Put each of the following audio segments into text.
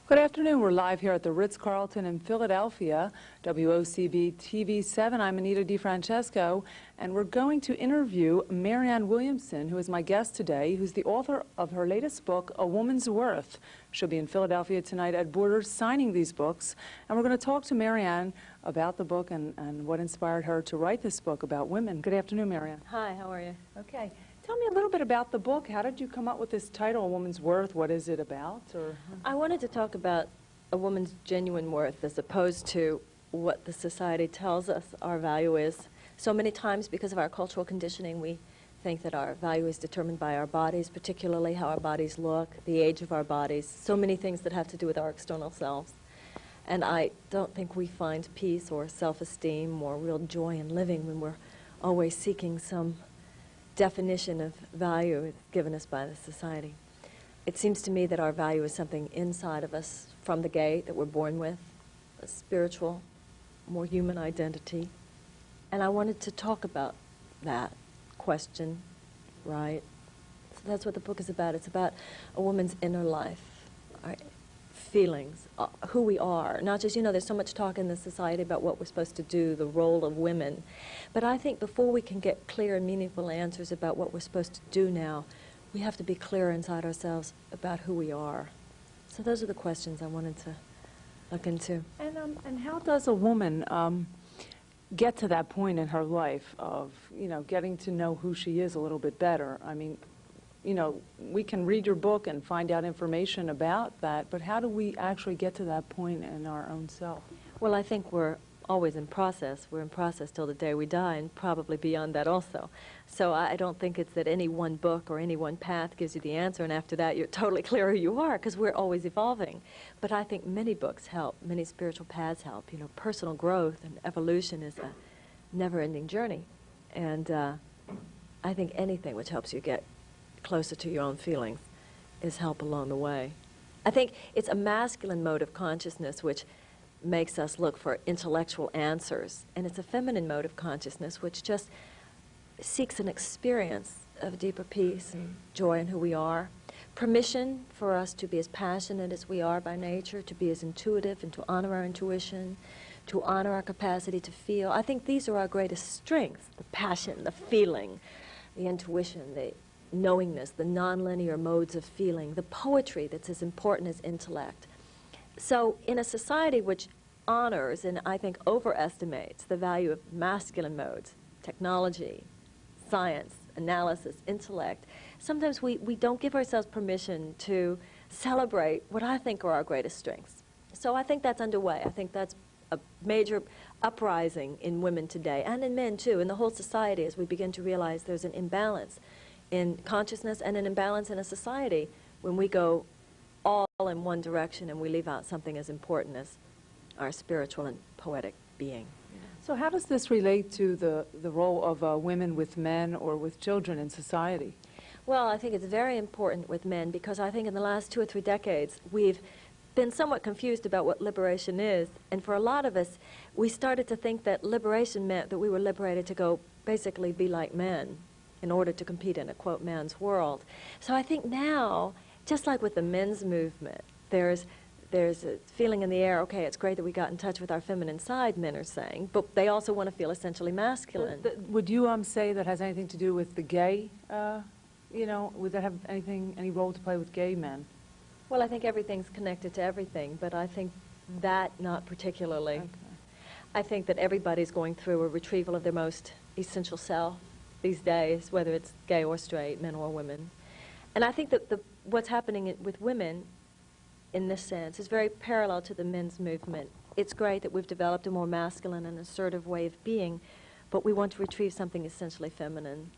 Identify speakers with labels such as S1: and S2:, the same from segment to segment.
S1: Good afternoon. We're live here at the Ritz-Carlton in Philadelphia, WOCB TV 7. I'm Anita DeFrancesco, and we're going to interview Marianne Williamson, who is my guest today, who's the author of her latest book, A Woman's Worth. She'll be in Philadelphia tonight at Borders signing these books, and we're going to talk to Marianne about the book and what inspired her to write this book about women. Good afternoon, Marianne.
S2: Hi, how are you?
S1: Okay. Tell me a little bit about the book. How did you come up with this title, A Woman's Worth? What is it about?
S2: I wanted to talk about a woman's genuine worth as opposed to what the society tells us our value is. So many times, because of our cultural conditioning, we think that our value is determined by our bodies, particularly how our bodies look, the age of our bodies, so many things that have to do with our external selves. And I don't think we find peace or self-esteem or real joy in living when we're always seeking some definition of value given us by the society. It seems to me that our value is something inside of us from the gate that we're born with, a spiritual, more human identity. And I wanted to talk about that question, right? So that's what the book is about. It's about a woman's inner life, our feelings, who we are. Not just, there's so much talk in the society about what we're supposed to do, the role of women. But I think before we can get clear and meaningful answers about what we're supposed to do now, we have to be clear inside ourselves about who we are. So those are the questions I wanted to look into.
S1: And how does a woman get to that point in her life of, getting to know who she is a little bit better? I mean, we can read your book and find out information about that, but how do we actually get to that point in our own self?
S2: Well, I think we're always in process. We're in process till the day we die, and probably beyond that also. So I don't think it's that any one book or any one path gives you the answer, and after that you're totally clear who you are, because we're always evolving. But I think many books help, many spiritual paths help. Personal growth and evolution is a never-ending journey. And I think anything which helps you get closer to your own feelings is help along the way. I think it's a masculine mode of consciousness which makes us look for intellectual answers, and it's a feminine mode of consciousness which just seeks an experience of deeper peace and joy in who we are, permission for us to be as passionate as we are by nature, to be as intuitive and to honor our intuition, to honor our capacity to feel. I think these are our greatest strengths: the passion, the feeling, the intuition, the knowingness, the nonlinear modes of feeling, the poetry that's as important as intellect. So in a society which honors and I think overestimates the value of masculine modes, technology, science, analysis, intellect, sometimes we don't give ourselves permission to celebrate what I think are our greatest strengths. So I think that's underway. I think that's a major uprising in women today, and in men too, in the whole society, as we begin to realize there's an imbalance in consciousness and an imbalance in a society when we go all in one direction and we leave out something as important as our spiritual and poetic being.
S1: So how does this relate to the role of women with men or with children in society?
S2: Well, I think it's very important with men, because I think in the last 2 or 3 decades we've been somewhat confused about what liberation is, and for a lot of us we started to think that liberation meant that we were liberated to go basically be like men in order to compete in a, quote, man's world. So I think now, just like with the men's movement, there's a feeling in the air, okay, it's great that we got in touch with our feminine side, men are saying, but they also want to feel essentially masculine.
S1: Would you say that has anything to do with the gay, would that have any role to play with gay men?
S2: Well, I think everything's connected to everything, but I think that not particularly. Okay. I think that everybody's going through a retrieval of their most essential self these days, whether it's gay or straight, men or women. And I think that what's happening with women in this sense is very parallel to the men's movement. It's great that we've developed a more masculine and assertive way of being, but we want to retrieve something essentially feminine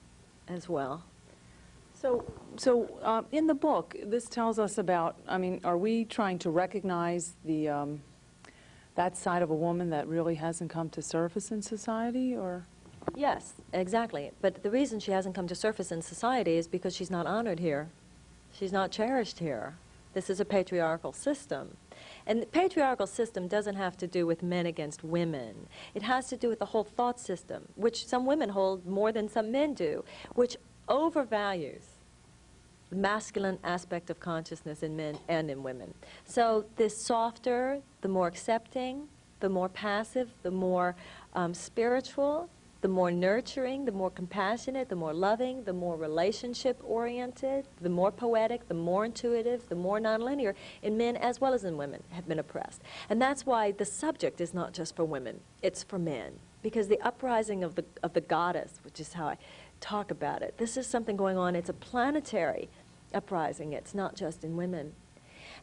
S2: as well.
S1: So in the book, this tells us about, are we trying to recognize that side of a woman that really hasn't come to surface in society, or?
S2: Yes, exactly. But the reason she hasn't come to surface in society is because she's not honored here. She's not cherished here. This is a patriarchal system. And the patriarchal system doesn't have to do with men against women. It has to do with the whole thought system, which some women hold more than some men do, which overvalues masculine aspect of consciousness in men and in women. So the softer, the more accepting, the more passive, the more spiritual, the more nurturing, the more compassionate, the more loving, the more relationship-oriented, the more poetic, the more intuitive, the more nonlinear in men as well as in women have been oppressed. And that's why the subject is not just for women, it's for men. Because the uprising of the goddess, which is how I talk about it, this is something going on. It's a planetary uprising. It's not just in women.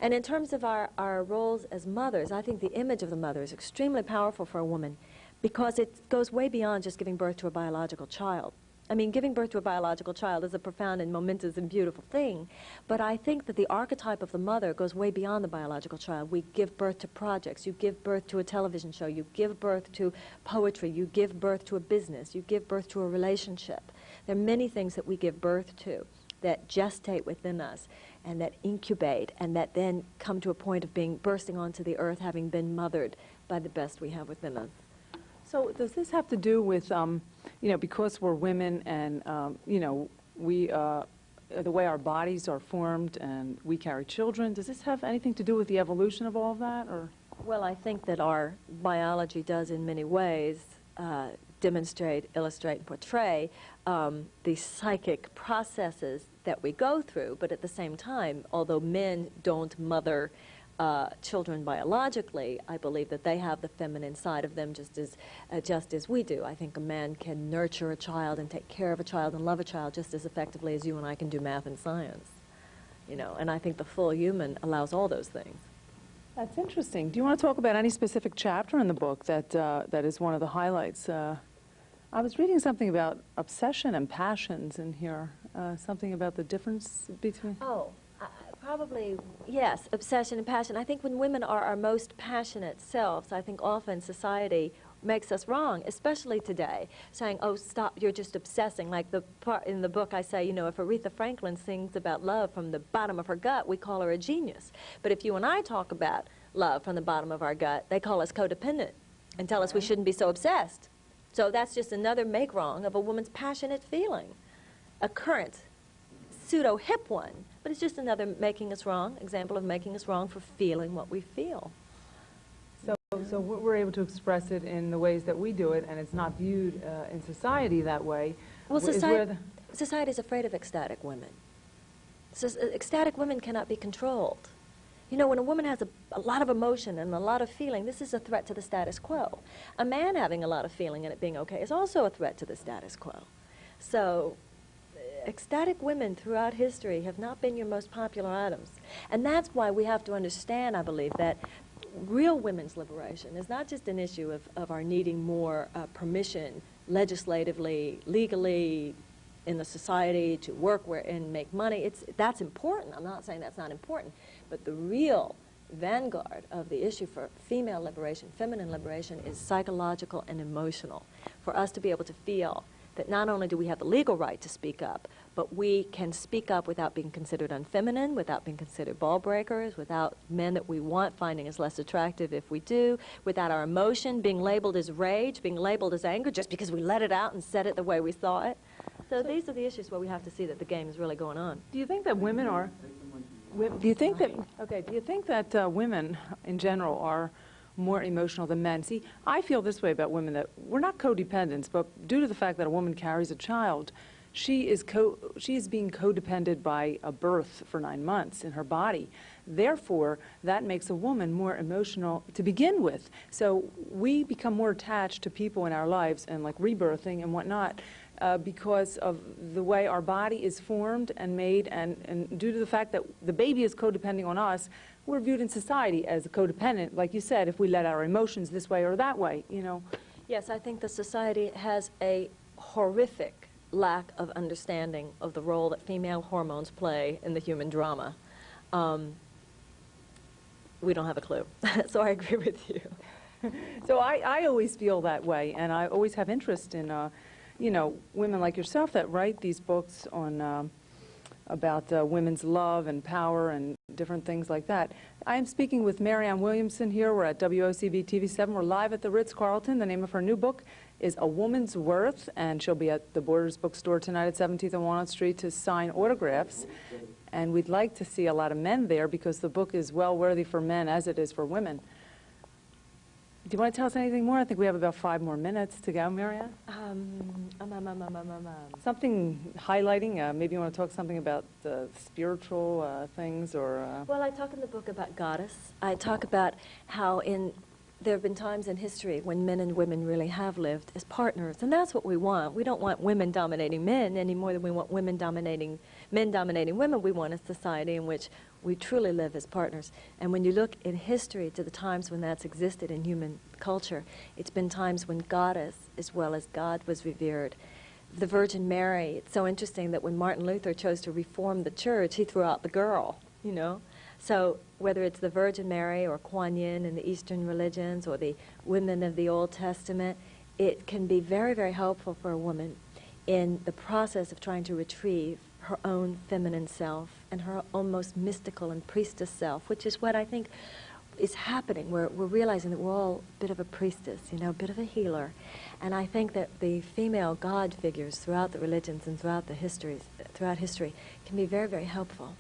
S2: And in terms of our roles as mothers, I think the image of the mother is extremely powerful for a woman because it goes way beyond just giving birth to a biological child. I mean, giving birth to a biological child is a profound and momentous and beautiful thing, but I think that the archetype of the mother goes way beyond the biological child. We give birth to projects. You give birth to a television show. You give birth to poetry. You give birth to a business. You give birth to a relationship. There are many things that we give birth to that gestate within us and that incubate and that then come to a point of being bursting onto the earth, having been mothered by the best we have within us.
S1: So does this have to do with, you know, because we're women and, you know, we, the way our bodies are formed and we carry children, does this have anything to do with the evolution of all of that? Or?
S2: Well, I think that our biology does in many ways demonstrate, illustrate, and portray the psychic processes that we go through, but at the same time, although men don't mother children biologically, I believe that they have the feminine side of them just as we do. I think a man can nurture a child and take care of a child and love a child just as effectively as you and I can do math and science. You know, and I think the full human allows all those things.
S1: That's interesting. Do you want to talk about any specific chapter in the book that that is one of the highlights? I was reading something about obsession and passions in here. Something about the difference between.
S2: Oh. Probably, yes, obsession and passion. I think when women are our most passionate selves, I think often society makes us wrong, especially today, saying, oh, stop, you're just obsessing. Like the part in the book I say, you know, if Aretha Franklin sings about love from the bottom of her gut, we call her a genius. But if you and I talk about love from the bottom of our gut, they call us codependent and tell us we shouldn't be so obsessed. So that's just another make wrong of a woman's passionate feeling, a current, pseudo-hip one. But it's just another making us wrong, example of making us wrong for feeling what we feel.
S1: So we're able to express it in the ways that we do it, and it's not viewed in society that way.
S2: Well, society is afraid of ecstatic women. So, ecstatic women cannot be controlled. You know, when a woman has a lot of emotion and a lot of feeling, this is a threat to the status quo. A man having a lot of feeling and it being okay is also a threat to the status quo. So ecstatic women throughout history have not been your most popular items. And that's why we have to understand, I believe, that real women's liberation is not just an issue of our needing more permission legislatively, legally, in the society to work and make money. That's important. I'm not saying that's not important. But the real vanguard of the issue for female liberation, feminine liberation, is psychological and emotional. For us to be able to feel that not only do we have the legal right to speak up, but we can speak up without being considered unfeminine, without being considered ball breakers, without men that we want finding us less attractive if we do, without our emotion being labeled as rage, being labeled as anger, just because we let it out and said it the way we saw it. So these are the issues where we have to see that the game is really going on.
S1: Do you think that women are, do you think that women in general are more emotional than men? See, I feel this way about women, that we're not codependents, but due to the fact that a woman carries a child, she is being codependent by a birth for 9 months in her body. Therefore, that makes a woman more emotional to begin with. So we become more attached to people in our lives and like rebirthing and whatnot because of the way our body is formed and made, and due to the fact that the baby is codepending on us, we're viewed in society as a codependent, like you said, if we let our emotions this way or that way, you know.
S2: Yes, I think the society has a horrific lack of understanding of the role that female hormones play in the human drama. We don't have a clue. So I agree with you.
S1: So I always feel that way, and I always have interest in, you know, women like yourself that write these books on about women's love and power and different things like that. I am speaking with Marianne Williamson here. We're at WOCB TV7. We're live at the Ritz-Carlton. The name of her new book is A Woman's Worth, and she'll be at the Borders Bookstore tonight at 17th and Walnut Street to sign autographs. and we'd like to see a lot of men there because the book is well worthy for men as it is for women. Do you want to tell us anything more? I think we have about 5 more minutes to go, Marianne. Something highlighting, maybe you want to talk something about spiritual things or...
S2: Well, I talk in the book about goddess. I talk about how there have been times in history when men and women really have lived as partners, and that's what we want. We don't want women dominating men any more than we want men dominating women. We want a society in which we truly live as partners. And when you look in history to the times when that's existed in human culture, it's been times when goddess as well as God was revered. The Virgin Mary, it's so interesting that when Martin Luther chose to reform the church, he threw out the girl, you know. So whether it's the Virgin Mary or Kuan Yin in the Eastern religions or the women of the Old Testament, it can be very, very helpful for a woman in the process of trying to retrieve her own feminine self and her almost mystical and priestess self, which is what I think is happening. We're realizing that we're all a bit of a priestess, you know, a bit of a healer. And I think that the female God figures throughout the religions and throughout history can be very, very helpful.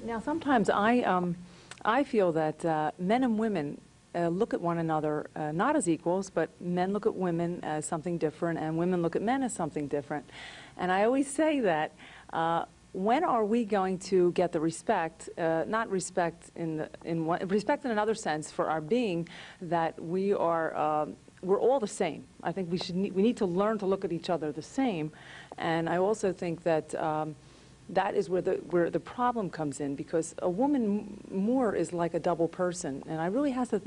S1: Now, sometimes I feel that men and women look at one another not as equals, but men look at women as something different, and women look at men as something different. And I always say that when are we going to get the respect, not respect respect in another sense for our being, that we are we're all the same. I think we need to learn to look at each other the same, and I also think that. That is where the problem comes in, because a woman more is like a double person, and I really have to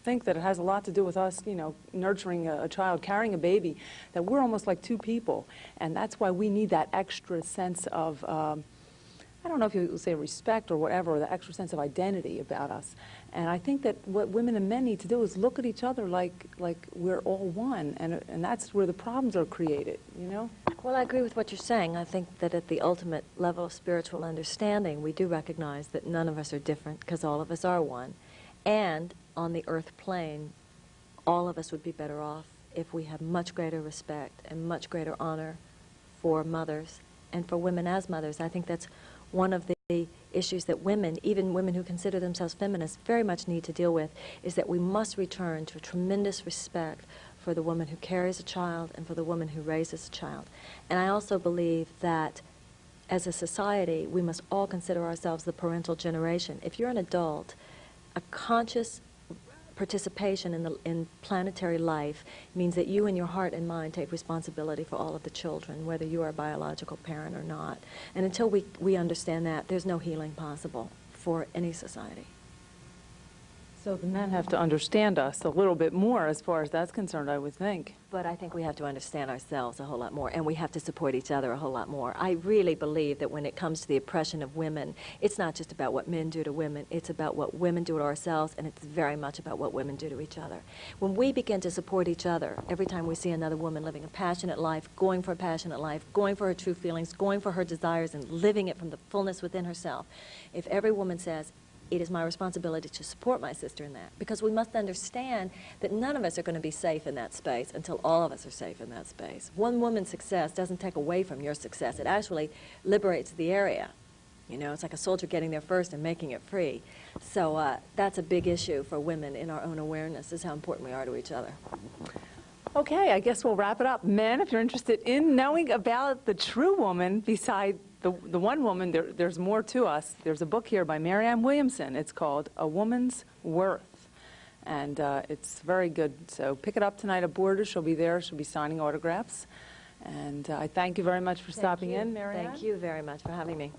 S1: think that it has a lot to do with us, you know, nurturing a child, carrying a baby, that we're almost like 2 people, and that's why we need that extra sense of, I don't know if you say respect or whatever, or the extra sense of identity about us. And I think that what women and men need to do is look at each other like we're all one, and that's where the problems are created, you know?
S2: Well, I agree with what you're saying. I think that at the ultimate level of spiritual understanding, we do recognize that none of us are different because all of us are one. And on the earth plane, all of us would be better off if we have much greater respect and much greater honor for mothers and for women as mothers. I think that's one of the issues that women, even women who consider themselves feminists, very much need to deal with, is that we must return to a tremendous respect for the woman who carries a child and for the woman who raises a child. And I also believe that as a society, we must all consider ourselves the parental generation. If you're an adult, a conscious participation in planetary life means that you in your heart and mind take responsibility for all of the children, whether you are a biological parent or not. And until we understand that, there's no healing possible for any society.
S1: So the men have to understand us a little bit more as far as that's concerned, I would think.
S2: But I think we have to understand ourselves a whole lot more, and we have to support each other a whole lot more. I really believe that when it comes to the oppression of women, it's not just about what men do to women, it's about what women do to ourselves, and it's very much about what women do to each other. When we begin to support each other, every time we see another woman living a passionate life, going for a passionate life, going for her true feelings, going for her desires, and living it from the fullness within herself, if every woman says, it is my responsibility to support my sister in that, because we must understand that none of us are going to be safe in that space until all of us are safe in that space. One woman's success doesn't take away from your success. It actually liberates the area. You know, it's like a soldier getting there first and making it free. So that's a big issue for women in our own awareness, is how important we are to each other.
S1: Okay, I guess we'll wrap it up. Men, if you're interested in knowing about the true woman beside the one woman, there's more to us. There's a book here by Marianne Williamson. It's called A Woman's Worth, and it's very good. So pick it up tonight at Borders. She'll be there. She'll be signing autographs. And I thank you very much for stopping in, Marianne.
S2: Thank you very much for having me.